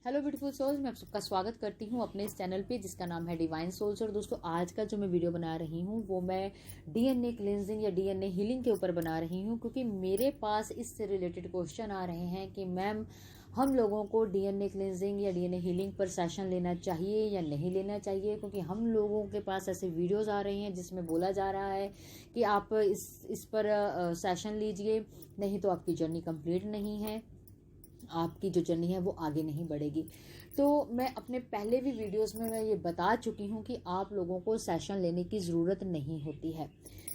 Hello beautiful souls, मैं आप सबका स्वागत करती हूँ अपने इस चैनल पे जिसका नाम है डिवाइन सोल्स। और दोस्तों, आज का जो मैं वीडियो बना रही हूँ वो मैं डीएनए क्लिनजिंग या डीएनए हीलिंग के ऊपर बना रही हूँ, क्योंकि मेरे पास इससे रिलेटेड क्वेश्चन आ रहे हैं कि मैम, हम लोगों को डीएनए क्लिनजिंग या डीएनए हीलिंग पर सेशन लेना चाहिए या नहीं लेना चाहिए। क्योंकि हम लोगों के पास ऐसे वीडियोज़ आ रहे हैं जिसमें बोला जा रहा है कि आप इस पर सेशन लीजिए, नहीं तो आपकी जर्नी कंप्लीट नहीं है, आपकी जो जर्नी है वो आगे नहीं बढ़ेगी। तो मैं अपने पहले भी वीडियोस में मैं ये बता चुकी हूँ कि आप लोगों को सेशन लेने की ज़रूरत नहीं होती है।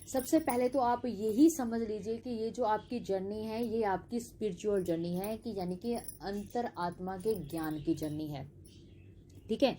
सबसे पहले तो आप यही समझ लीजिए कि ये जो आपकी जर्नी है ये आपकी स्पिरिचुअल जर्नी है, कि यानी कि अंतर आत्मा के ज्ञान की जर्नी है। ठीक है,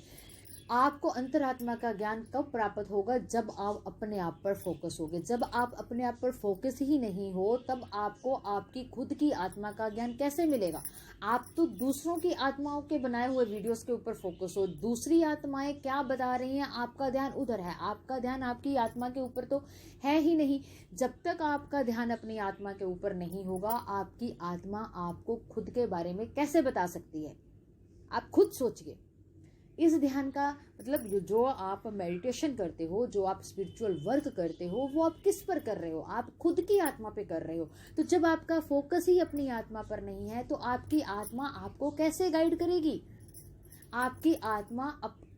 आपको अंतरात्मा का ज्ञान कब प्राप्त होगा? जब आप अपने आप पर फोकस होगे। जब आप अपने आप पर फोकस ही नहीं हो तब आपको आपकी खुद की आत्मा का ज्ञान कैसे मिलेगा? आप तो दूसरों की आत्माओं के बनाए हुए वीडियोस के ऊपर फोकस हो, दूसरी आत्माएं क्या बता रही हैं आपका ध्यान उधर है, आपका ध्यान आपकी आत्मा के ऊपर तो है ही नहीं। जब तक आपका ध्यान अपनी आत्मा के ऊपर नहीं होगा, आपकी आत्मा आपको खुद के बारे में कैसे बता सकती है? आप खुद सोचिए। इस ध्यान का मतलब जो आप मेडिटेशन करते हो, जो आप स्पिरिचुअल वर्क करते हो, वो आप किस पर कर रहे हो? आप खुद की आत्मा पे कर रहे हो। तो जब आपका फोकस ही अपनी आत्मा पर नहीं है तो आपकी आत्मा आपको कैसे गाइड करेगी? आपकी आत्मा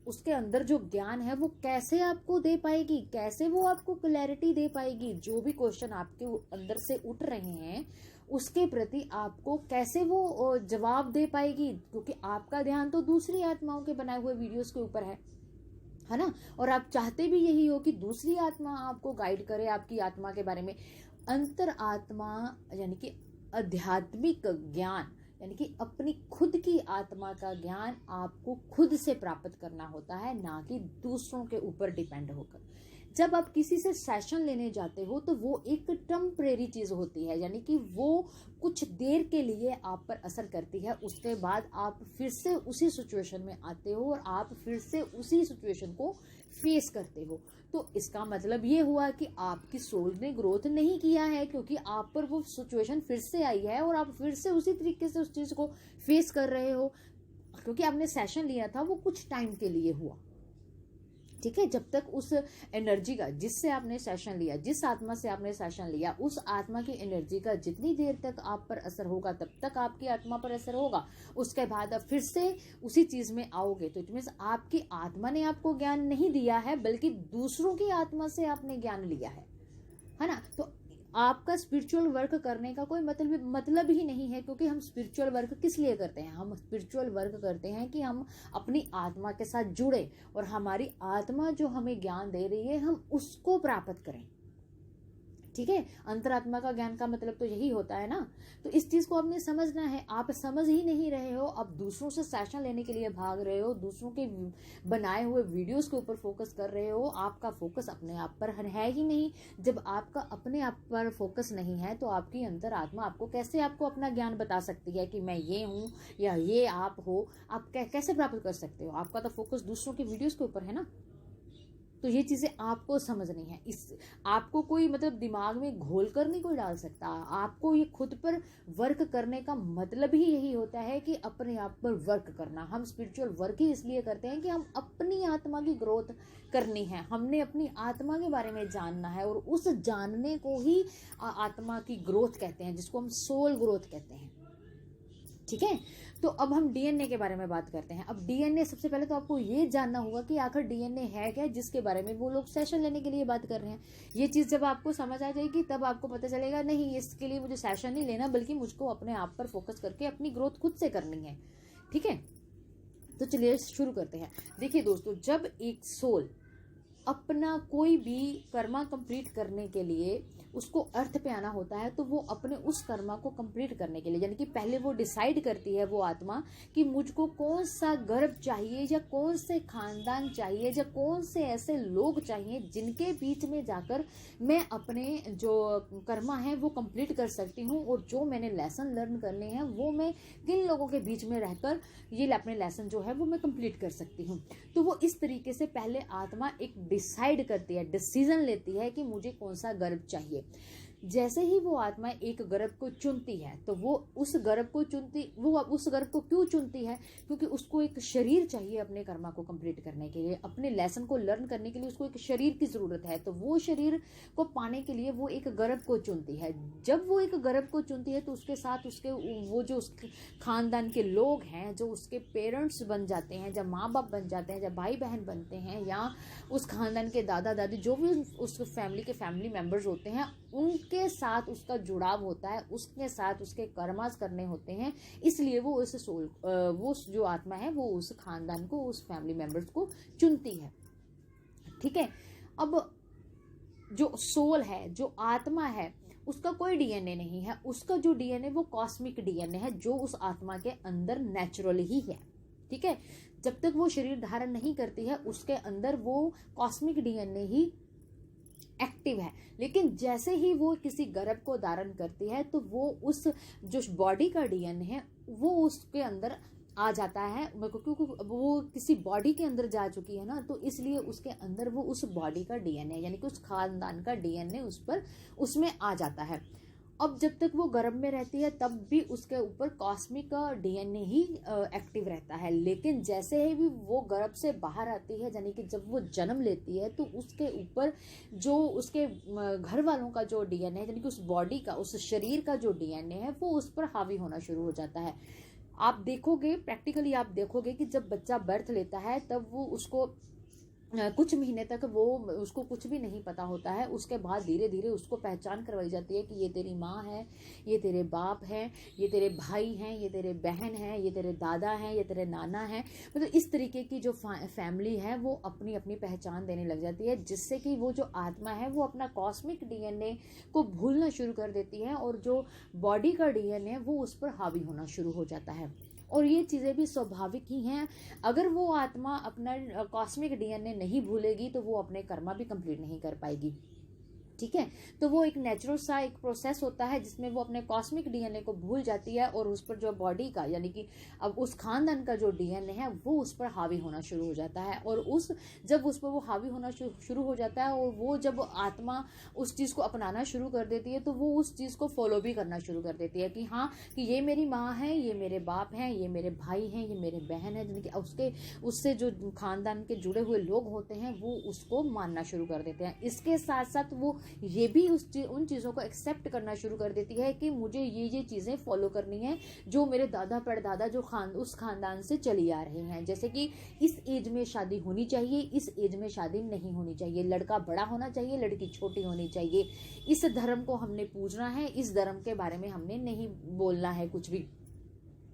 उसके अंदर जो ज्ञान है वो कैसे आपको दे पाएगी? कैसे वो आपको क्लैरिटी दे पाएगी? जो भी क्वेश्चन आपके अंदर से उठ रहे हैं उसके प्रति आपको कैसे वो जवाब दे पाएगी? क्योंकि आपका ध्यान तो दूसरी आत्माओं के बनाए हुए वीडियोस के ऊपर है ना। और आप चाहते भी यही हो कि दूसरी आत्मा आपको गाइड करे आपकी आत्मा के बारे में। अंतर आत्मा यानी कि आध्यात्मिक ज्ञान, यानी कि अपनी खुद की आत्मा का ज्ञान आपको खुद से प्राप्त करना होता है, ना कि दूसरों के ऊपर डिपेंड होकर। जब आप किसी से सेशन लेने जाते हो तो वो एक टेम्परेरी चीज होती है, यानी कि वो कुछ देर के लिए आप पर असर करती है। उसके बाद आप फिर से उसी सिचुएशन में आते हो और आप फिर से उसी सिचुएशन को फेस करते हो। तो इसका मतलब ये हुआ कि आपकी सोल ने ग्रोथ नहीं किया है, क्योंकि आप पर वो सिचुएशन फिर से आई है और आप फिर से उसी तरीके से उस चीज को फेस कर रहे हो। क्योंकि आपने सेशन लिया था वो कुछ टाइम के लिए हुआ। ठीक है, जब तक उस एनर्जी का, जिससे आपने सेशन लिया, जिस आत्मा से आपने सेशन लिया, उस आत्मा की एनर्जी का जितनी देर तक आप पर असर होगा तब तक आपकी आत्मा पर असर होगा। उसके बाद आप फिर से उसी चीज में आओगे तो इट मीन्स आपकी आत्मा ने आपको ज्ञान नहीं दिया है, बल्कि दूसरों की आत्मा से आपने ज्ञान लिया है ना। तो आपका स्पिरिचुअल वर्क करने का कोई मतलब ही नहीं है। क्योंकि हम स्पिरिचुअल वर्क किस लिए करते हैं? हम स्पिरिचुअल वर्क करते हैं कि हम अपनी आत्मा के साथ जुड़े और हमारी आत्मा जो हमें ज्ञान दे रही है हम उसको प्राप्त करें। ठीक है, अंतरात्मा का ज्ञान का मतलब तो यही होता है ना। तो इस चीज को आपने समझना है। आप समझ ही नहीं रहे हो, आप दूसरों से सेशन लेने के लिए भाग रहे हो, दूसरों के बनाए हुए वीडियोस के ऊपर फोकस कर रहे हो। आपका फोकस अपने आप पर है ही नहीं। जब आपका अपने आप पर फोकस नहीं है तो आपकी अंतरात्मा आपको कैसे आपको अपना ज्ञान बता सकती है कि मैं ये हूं या ये आप हो? आप कैसे प्राप्त कर सकते हो? आपका तो फोकस दूसरों के वीडियोस के ऊपर है ना। तो ये चीजें आपको समझनी है। इस आपको कोई मतलब दिमाग में घोल कर नहीं कोई डाल सकता। आपको ये खुद पर वर्क करने का मतलब ही यही होता है कि अपने आप पर वर्क करना। हम स्पिरिचुअल वर्क ही इसलिए करते हैं कि हम अपनी आत्मा की ग्रोथ करनी है, हमने अपनी आत्मा के बारे में जानना है, और उस जानने को ही आत्मा की ग्रोथ कहते हैं, जिसको हम सोल ग्रोथ कहते हैं। ठीक है, तो अब हम डीएनए के बारे में बात करते हैं। अब डीएनए, सबसे पहले तो आपको ये जानना होगा कि आखिर डीएनए है क्या, जिसके बारे में वो लोग सेशन लेने के लिए बात कर रहे हैं। ये चीज जब आपको समझ आ जाएगी तब आपको पता चलेगा नहीं, इसके लिए मुझे सेशन नहीं लेना, बल्कि मुझको अपने आप पर फोकस करके अपनी ग्रोथ खुद से करनी है। ठीक है, तो चलिए शुरू करते हैं। देखिए दोस्तों, जब एक सोल अपना कोई भी कर्मा कंप्लीट करने के लिए उसको अर्थ पे आना होता है, तो वो अपने उस कर्मा को कंप्लीट करने के लिए, यानी कि पहले वो डिसाइड करती है वो आत्मा कि मुझको कौन सा गर्भ चाहिए, या कौन से खानदान चाहिए, या कौन से ऐसे लोग चाहिए जिनके बीच में जाकर मैं अपने जो कर्मा है वो कंप्लीट कर सकती हूँ, और जो मैंने लेसन लर्न करने हैं वो मैं किन लोगों के बीच में रहकर ये अपने लेसन जो है वो मैं कंप्लीट कर सकती हूँ। तो वो इस तरीके से पहले आत्मा एक डिसाइड करती है, डिसीजन लेती है कि मुझे कौन सा गर्भ चाहिए। जैसे ही वो आत्मा एक गर्भ को चुनती है तो वो उस गर्भ को क्यों चुनती है? क्योंकि उसको एक शरीर चाहिए अपने कर्मा को कंप्लीट करने के लिए, अपने लेसन को लर्न करने के लिए उसको एक शरीर की जरूरत है। तो वो शरीर को पाने के लिए वो एक गर्भ को चुनती है। जब वो एक गर्भ को चुनती है तो उसके साथ उसके वो जो उसके खानदान के लोग हैं, जो उसके पेरेंट्स बन जाते हैं, जब माँ बाप बन जाते हैं, जब भाई बहन बनते हैं, या उस खानदान के दादा दादी, जो भी उस फैमिली के फैमिली मेंबर्स होते हैं, उनके साथ उसका जुड़ाव होता है, उसके साथ उसके कर्मास करने होते हैं। इसलिए वो उस सोल वो जो आत्मा है वो उस खानदान को, उस फैमिली मेंबर्स को चुनती है। ठीक है। अब जो सोल है, जो आत्मा है, उसका कोई डीएनए नहीं है। उसका जो डीएनए वो कॉस्मिक डीएनए है, जो उस आत्मा के अंदर नेचुरल ही है। ठीक है। जब तक वो शरीर धारण नहीं करती है उसके अंदर वो कॉस्मिक डीएनए ही एक्टिव है। लेकिन जैसे ही वो किसी गर्भ को धारण करती है तो वो उस जो बॉडी का डीएनए है वो उसके अंदर आ जाता है, क्योंकि वो किसी बॉडी के अंदर जा चुकी है ना, तो इसलिए उसके अंदर वो उस बॉडी का डीएनए यानी कि उस खानदान का डीएनए उसमें आ जाता है। अब जब तक वो गर्भ में रहती है तब भी उसके ऊपर कॉस्मिक डीएनए ही एक्टिव रहता है। लेकिन जैसे ही भी वो गर्भ से बाहर आती है, यानी कि जब वो जन्म लेती है, तो उसके ऊपर जो उसके घर वालों का जो डीएनए है, यानी कि उस बॉडी का, उस शरीर का जो डीएनए है, वो उस पर हावी होना शुरू हो जाता है। आप देखोगे, प्रैक्टिकली आप देखोगे कि जब बच्चा बर्थ लेता है तब वो उसको कुछ महीने तक वो उसको कुछ भी नहीं पता होता है। उसके बाद धीरे धीरे उसको पहचान करवाई जाती है कि ये तेरी माँ है, ये तेरे बाप हैं, ये तेरे भाई हैं, ये तेरे बहन हैं, ये तेरे दादा हैं, ये तेरे नाना हैं। मतलब इस तरीके की जो फैमिली है वो अपनी अपनी पहचान देने लग जाती है, जिससे कि वो जो आत्मा है वो अपना कॉस्मिक डीएनए को भूलना शुरू कर देती है और जो बॉडी का डीएनए है वो उस पर हावी होना शुरू हो जाता है। और ये चीज़ें भी स्वाभाविक ही हैं। अगर वो आत्मा अपना कॉस्मिक डीएनए नहीं भूलेगी तो वो अपने कर्मा भी कंप्लीट नहीं कर पाएगी। ठीक है। तो वो एक नेचुरल सा एक प्रोसेस होता है जिसमें वो अपने कॉस्मिक डीएनए को भूल जाती है और उस पर जो बॉडी का, यानी कि अब उस खानदान का जो डीएनए है वो उस पर हावी होना शुरू हो जाता है। और जब उस पर वो हावी होना शुरू हो जाता है और वो जब आत्मा उस चीज़ को अपनाना शुरू कर देती है तो वो उस चीज़ को फॉलो भी करना शुरू कर देती है कि हाँ, कि ये मेरी माँ है, ये मेरे बाप हैं, ये मेरे भाई हैं, ये मेरे बहन है, जिनकी उससे जो खानदान के जुड़े हुए लोग होते हैं वो उसको मानना शुरू कर देते हैं। इसके साथ साथ वो ये भी उन चीज़ों को एक्सेप्ट करना शुरू कर देती है कि मुझे ये चीज़ें फॉलो करनी है जो मेरे दादा परदादा जो उस खानदान से चली आ रहे हैं। जैसे कि इस एज में शादी होनी चाहिए, इस एज में शादी नहीं होनी चाहिए, लड़का बड़ा होना चाहिए, लड़की छोटी होनी चाहिए, इस धर्म को हमने पूजना है, इस धर्म के बारे में हमने नहीं बोलना है कुछ भी।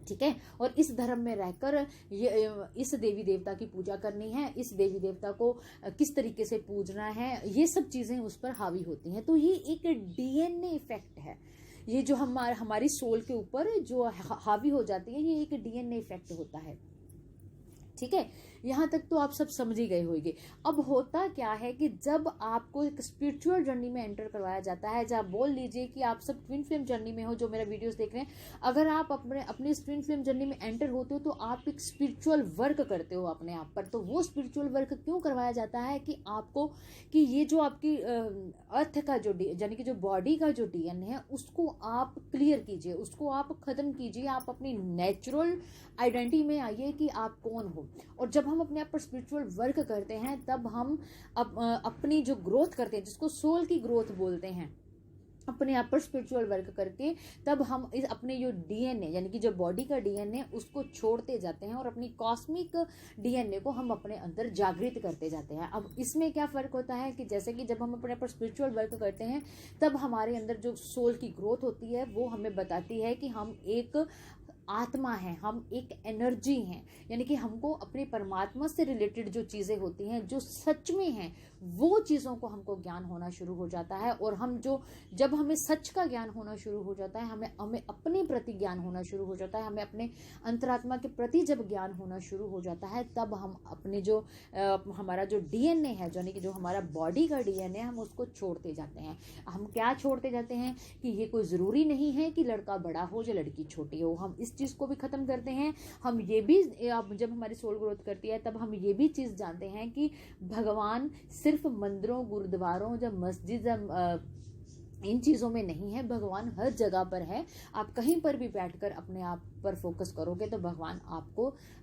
ठीक है। और इस धर्म में रहकर ये इस देवी देवता की पूजा करनी है, इस देवी देवता को किस तरीके से पूजना है, ये सब चीजें उस पर हावी होती हैं। तो ये एक डीएनए इफेक्ट है, ये जो हमारी सोल के ऊपर जो हावी हो जाती है, ये एक डीएनए इफेक्ट होता है। ठीक है। यहाँ तक तो आप सब समझ ही गए होंगे। अब होता क्या है कि जब आपको एक स्पिरिचुअल जर्नी में एंटर करवाया जाता है, जब बोल लीजिए कि आप सब ट्विन फ्लेम जर्नी में हो, जो मेरा वीडियोस देख रहे हैं, अगर आप अपने ट्विन फ्लेम जर्नी में एंटर होते हो तो आप एक स्पिरिचुअल वर्क करते हो अपने आप पर। तो वो स्पिरिचुअल वर्क क्यों करवाया जाता है कि आपको, कि ये जो आपकी अर्थ का जो यानी कि जो बॉडी का जो डीएनए है उसको आप क्लियर कीजिए, उसको आप खत्म कीजिए, आप अपनी नेचुरल आइडेंटिटी में आइए कि आप कौन हो। और जब हम अपने आप पर स्पिरिचुअल वर्क करते हैं तब हम अपनी जो ग्रोथ करते हैं, जिसको सोल की ग्रोथ बोलते हैं, अपने आप पर स्पिरिचुअल वर्क करके तब हम अपने जो डीएनए यानी कि जो बॉडी का डीएनए उसको छोड़ते जाते हैं और अपनी कॉस्मिक डीएनए को हम अपने अंदर जागृत करते जाते हैं। अब इसमें क्या फ़र्क होता है कि जैसे कि जब हम अपने पर स्पिरिचुअल वर्क करते हैं तब हमारे अंदर जो सोल की ग्रोथ होती है वो हमें बताती है कि हम एक आत्मा है, हम एक एनर्जी हैं, यानी कि हमको अपने परमात्मा से रिलेटेड जो चीज़ें होती हैं, जो सच में हैं, वो चीज़ों को हमको ज्ञान होना शुरू हो जाता है। और जब हमें सच का ज्ञान होना शुरू हो जाता है, हमें अपने प्रति ज्ञान होना शुरू हो जाता है, हमें अपने अंतरात्मा के प्रति जब ज्ञान होना शुरू हो जाता है तब हम अपने जो हमारा जो डीएनए है, यानी कि जो हमारा बॉडी का डीएनए है, हम उसको छोड़ते जाते हैं। हम क्या छोड़ते जाते हैं कि ये कोई ज़रूरी नहीं है कि लड़का बड़ा हो या लड़की छोटी हो, हम इस चीज़ को भी ख़त्म करते हैं। हम ये भी, जब हमारी सोल ग्रोथ करती है तब हम ये भी चीज़ जानते हैं कि भगवान सिर्फ मंदिरों, गुरुद्वारों या मस्जिद इन चीज़ों में नहीं है, भगवान हर जगह पर है। आप कहीं पर भी बैठकर अपने आप पर फोकस करोगे तो भगवान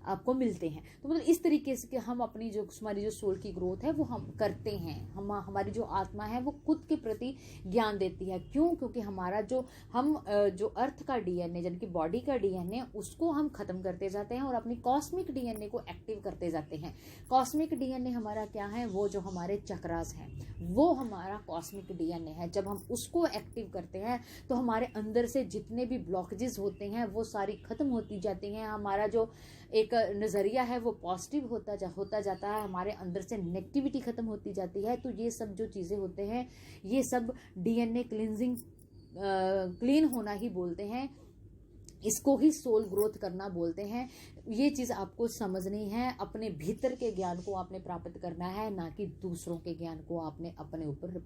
आपको मिलते हैं। तो मतलब इस तरीके से कि हम अपनी जो हमारी जो सोल की ग्रोथ है वो हम करते हैं। हमारी जो आत्मा है वो खुद के प्रति ज्ञान देती है। क्यों? क्योंकि हमारा जो अर्थ का डीएनए यानी कि बॉडी का डीएनए उसको हम खत्म करते जाते हैं और अपनी कॉस्मिक डीएनए को एक्टिव करते जाते हैं। कॉस्मिक डीएनए हमारा क्या है? वो जो हमारे चक्रास हैं वो हमारा कॉस्मिक डीएनए है। जब हम उसको एक्टिव करते हैं तो हमारे अंदर से जितने भी ब्लॉकेजेस होते हैं वो सारी खत्म होती जाती हैं। हमारा जो एक नज़रिया है वो पॉजिटिव होता जाता है। हमारे अंदर से नेगेटिविटी खत्म होती जाती है। तो ये सब जो चीज़ें होते हैं ये सब डीएनए क्लींजिंग, क्लीन होना ही बोलते हैं। इसको ही सोल ग्रोथ करना बोलते हैं। ये चीज़ आपको समझनी है। अपने भीतर के ज्ञान को आपने प्राप्त करना है, ना कि दूसरों के ज्ञान को आपने अपने ऊपर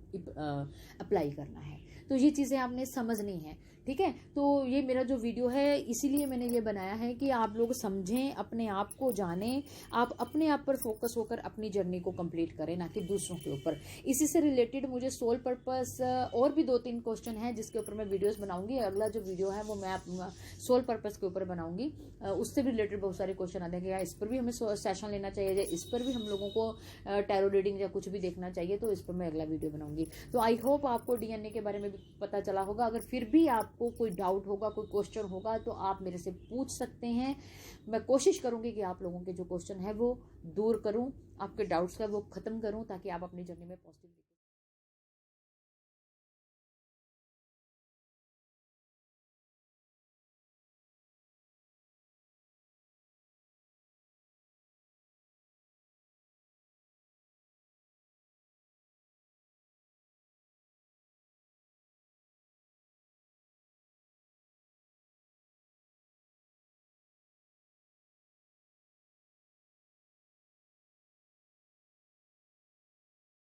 अप्लाई करना है। तो ये चीज़ें आपने समझनी है, ठीक है। तो ये मेरा जो वीडियो है इसीलिए मैंने ये बनाया है कि आप लोग समझें, अपने आप को जानें, आप अपने आप पर फोकस होकर अपनी जर्नी को कंप्लीट करें, ना कि दूसरों के ऊपर। इसी से रिलेटेड मुझे सोल पर्पस और भी 2-3 क्वेश्चन हैं जिसके ऊपर मैं वीडियोस बनाऊंगी। अगला जो वीडियो है वो मैं सोल पर्पस के ऊपर बनाऊंगी। उससे भी रिलेटेड बहुत सारे क्वेश्चन आते हैं कि इस पर भी हमें सेशन लेना चाहिए, या इस पर भी हम लोगों को टैरो रीडिंग या कुछ भी देखना चाहिए, तो इस पर मैं अगला वीडियो बनाऊंगी। तो आई होप आपको डीएनए के बारे में भी पता चला होगा। अगर फिर भी आपको कोई डाउट होगा, कोई क्वेश्चन होगा तो आप मेरे से पूछ सकते हैं। मैं कोशिश करूंगी कि आप लोगों के जो क्वेश्चन है वो दूर करूं, आपके डाउट्स का वो खत्म करूं, ताकि आप अपनी जर्नी में पॉजिटिव